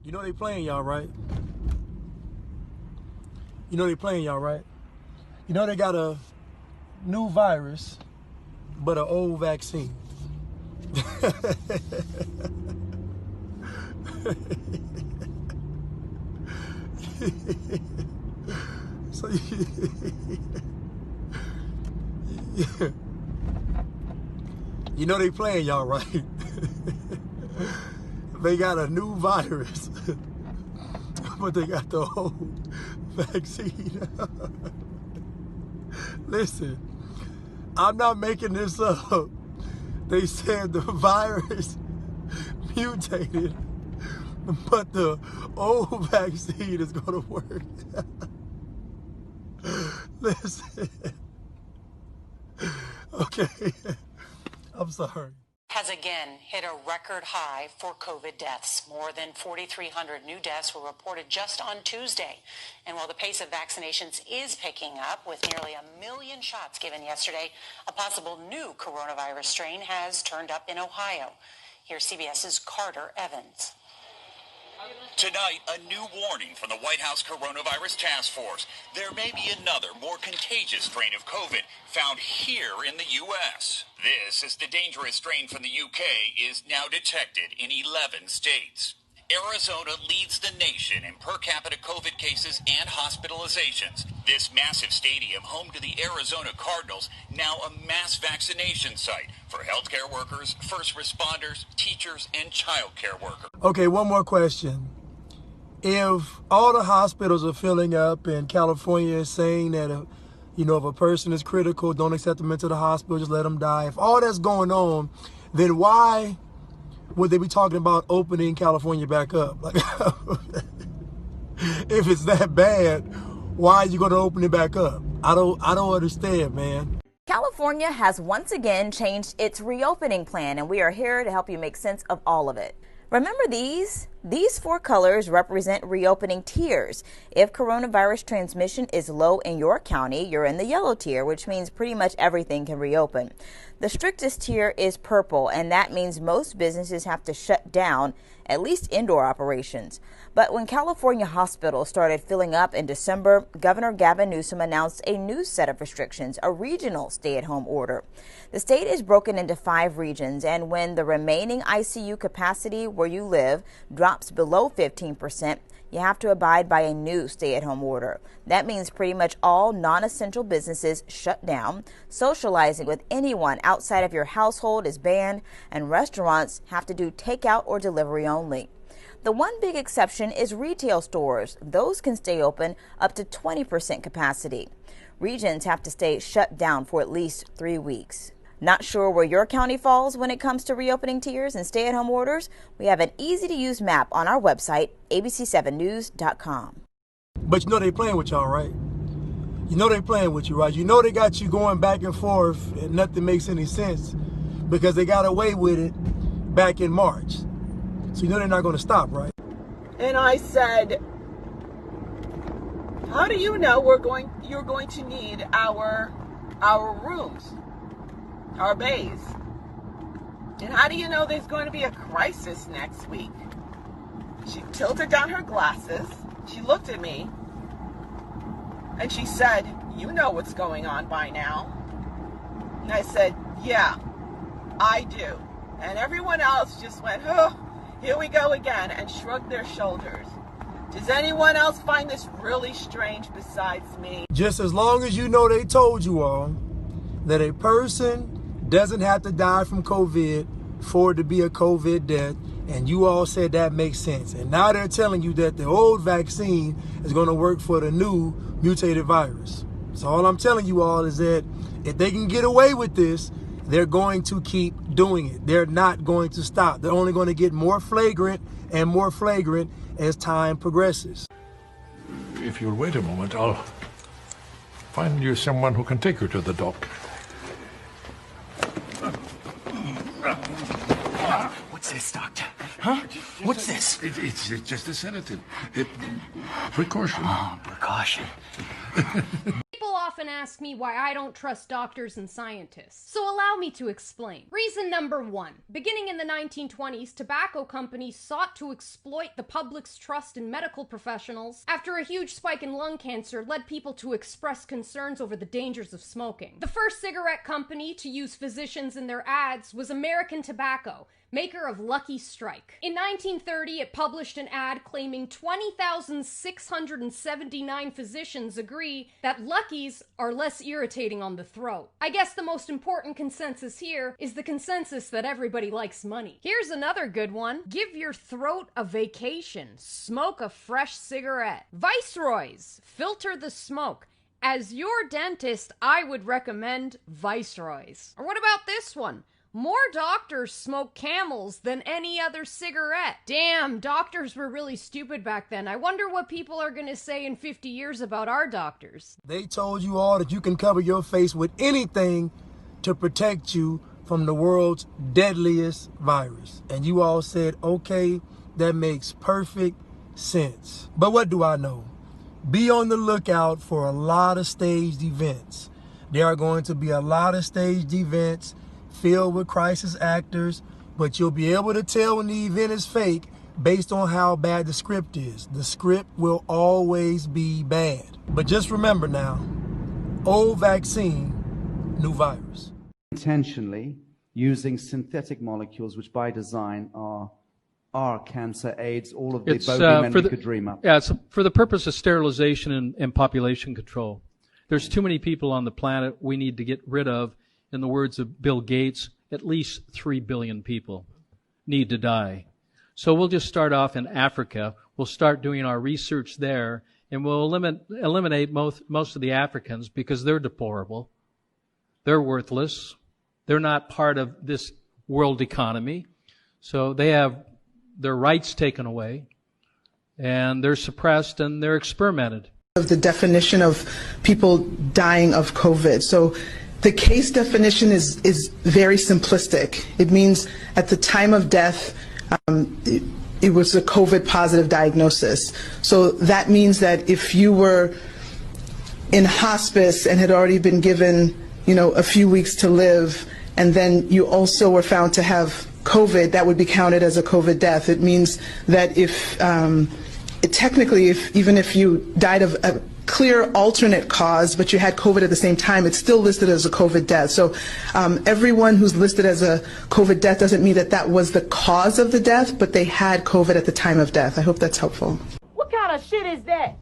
You know they playing y'all, right? You know they playing y'all, right? You know they got a new virus, but an old vaccine. So you know they playing y'all, right? They got a new virus, but they got the old vaccine. Listen, I'm not making this up. They said the virus mutated, but the old vaccine is going to work. Listen. Okay. I'm sorry. Has again hit a record high for COVID deaths. More than 4,300 new deaths were reported just on Tuesday. And while the pace of vaccinations is picking up, with nearly 1 million shots given yesterday, a possible new coronavirus strain has turned up in Ohio. Here's CBS's Carter Evans. Tonight, a new warning from the White House Coronavirus Task Force. There may be another, more contagious strain of COVID found here in the U.S. This, as the dangerous strain from the U.K. is now detected in 11 states. Arizona leads the nation in per capita COVID cases and hospitalizations. This massive stadium, home to the Arizona Cardinals, now a mass vaccination site for healthcare workers, first responders, teachers, and child care workers. Okay, one more question. If all the hospitals are filling up and California is saying that, if a person is critical, don't accept them into the hospital, just let them die. If all that's going on, then why would they be talking about opening California back up? Like, if it's that bad, why are you going to open it back up? I don't understand, man. California has once again changed its reopening plan, and we are here to help you make sense of all of it. Remember these? These 4 colors represent reopening tiers. If coronavirus transmission is low in your county, you're in the yellow tier, which means pretty much everything can reopen. The strictest tier is purple, and that means most businesses have to shut down, at least indoor operations. But when California hospitals started filling up in December, Governor Gavin Newsom announced a new set of restrictions, a regional stay-at-home order. The state is broken into 5 regions, and when the remaining ICU capacity where you live drops below 15%, you have to abide by a new stay-at-home order. That means pretty much all non-essential businesses shut down, socializing with anyone outside of your household is banned, and restaurants have to do takeout or delivery only. The one big exception is retail stores. Those can stay open up to 20% capacity. Regions have to stay shut down for at least 3 weeks. Not sure where your county falls when it comes to reopening tiers and stay-at-home orders? We have an easy-to-use map on our website, abc7news.com. But you know they playing with y'all, right? You know they playing with you, right? You know they got you going back and forth and nothing makes any sense because they got away with it back in March. So you know they're not going to stop, right? And I said, how do you know you're going to need our rooms, our bays? And how do you know there's going to be a crisis next week? She tilted down her glasses. She looked at me and she said, you know what's going on by now. And I said, yeah, I do. And everyone else just went, oh, here we go again, and shrugged their shoulders. Does anyone else find this really strange besides me? Just as long as you know they told you all that a person doesn't have to die from COVID for it to be a COVID death, and you all said that makes sense. And now they're telling you that the old vaccine is going to work for the new mutated virus. So all I'm telling you all is that if they can get away with this, they're going to keep doing it. They're not going to stop. They're only going to get more flagrant and more flagrant as time progresses. If you'll wait a moment, I'll find you someone who can take you to the doc. What's this, doctor? Huh? What's this? It's just a sedative. Precaution. Oh, precaution. People often ask me why I don't trust doctors and scientists. So allow me to explain. Reason number one. Beginning in the 1920s, tobacco companies sought to exploit the public's trust in medical professionals after a huge spike in lung cancer led people to express concerns over the dangers of smoking. The first cigarette company to use physicians in their ads was American Tobacco, maker of Lucky Strike. In 1930, it published an ad claiming 20,679 physicians agree that Luckies are less irritating on the throat. I guess the most important consensus here is the consensus that everybody likes money. Here's another good one. Give your throat a vacation. Smoke a fresh cigarette. Viceroys, filter the smoke. As your dentist, I would recommend Viceroys. Or what about this one? More doctors smoke Camels than any other cigarette. Damn, doctors were really stupid back then. I wonder what people are gonna say in 50 years about our doctors. They told you all that you can cover your face with anything to protect you from the world's deadliest virus. And you all said, okay, that makes perfect sense. But what do I know? Be on the lookout for a lot of staged events. There are going to be a lot of staged events filled with crisis actors, but you'll be able to tell when the event is fake based on how bad the script is. The script will always be bad. But just remember now, old vaccine, new virus. Intentionally using synthetic molecules, which by design are cancer, AIDS, all of the bogeymen we could dream up. Yeah, it's for the purpose of sterilization and population control. There's too many people on the planet we need to get rid of. In the words of Bill Gates, at least 3 billion people need to die. So we'll just start off in Africa. We'll start doing our research there, and we'll eliminate most of the Africans because they're deplorable. They're worthless. They're not part of this world economy. So they have their rights taken away, and they're suppressed, and they're experimented. Of the definition of people dying of COVID. So the case definition is very simplistic. It means at the time of death, it was a COVID positive diagnosis. So that means that if you were in hospice and had already been given, a few weeks to live, and then you also were found to have COVID, that would be counted as a COVID death. It means that even if you died of a clear alternate cause, but you had COVID at the same time, it's still listed as a COVID death. So everyone who's listed as a COVID death doesn't mean that that was the cause of the death, but they had COVID at the time of death. I hope that's helpful. What kind of shit is that?